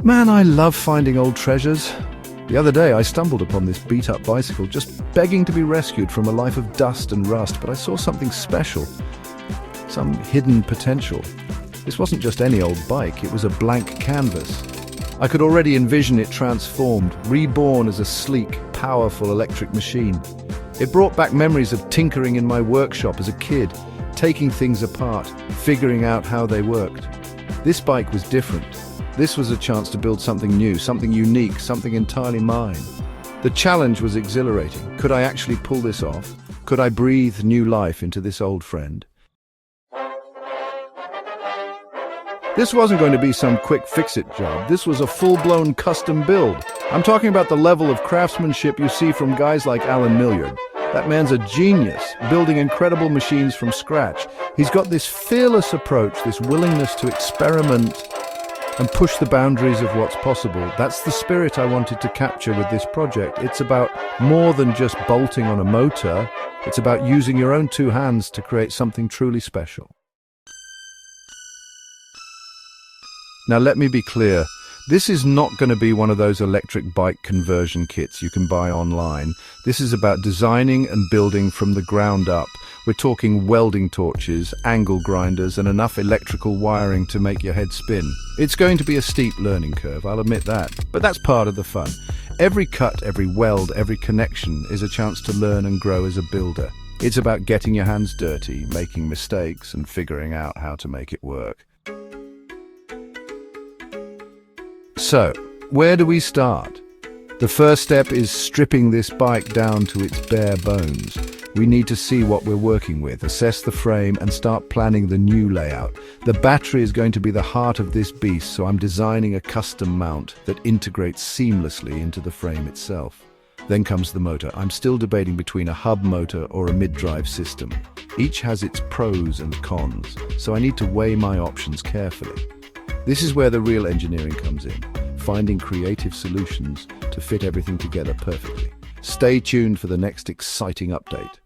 Man, I love finding old treasures. The other day I stumbled upon this beat-up bicycle just begging to be rescued from a life of dust and rust, but I saw something special, some hidden potential. This wasn't just any old bike, it was a blank canvas. I could already envision it transformed, reborn as a sleek, powerful electric machine. It brought back memories of tinkering in my workshop as a kid, taking things apart, figuring out how they worked. This bike was different. This was a chance to build something new, something unique, something entirely mine. The challenge was exhilarating. Could I actually pull this off? Could I breathe new life into this old friend? This wasn't going to be some quick fix-it job. This was a full-blown custom build. I'm talking about the level of craftsmanship you see from guys like Millyard. That man's a genius, building incredible machines from scratch. He's got this fearless approach, this willingness to experiment and push the boundaries of what's possible. That's the spirit I wanted to capture with this project. It's about more than just bolting on a motor. It's about using your own two hands to create something truly special. Now let me be clear, this is not going to be one of those electric bike conversion kits you can buy online. This is about designing and building from the ground up. We're talking welding torches, angle grinders, and enough electrical wiring to make your head spin. It's going to be a steep learning curve, I'll admit that, but that's part of the fun. Every cut, every weld, every connection is a chance to learn and grow as a builder. It's about getting your hands dirty, making mistakes, and figuring out how to make it work. So, where do we start? The first step is stripping this bike down to its bare bones. We need to see what we're working with, assess the frame, and start planning the new layout. The battery is going to be the heart of this beast, so I'm designing a custom mount that integrates seamlessly into the frame itself. Then comes the motor. I'm still debating between a hub motor or a mid-drive system. Each has its pros and cons, so I need to weigh my options carefully. This is where the real engineering comes in, finding creative solutions to fit everything together perfectly. Stay tuned for the next exciting update.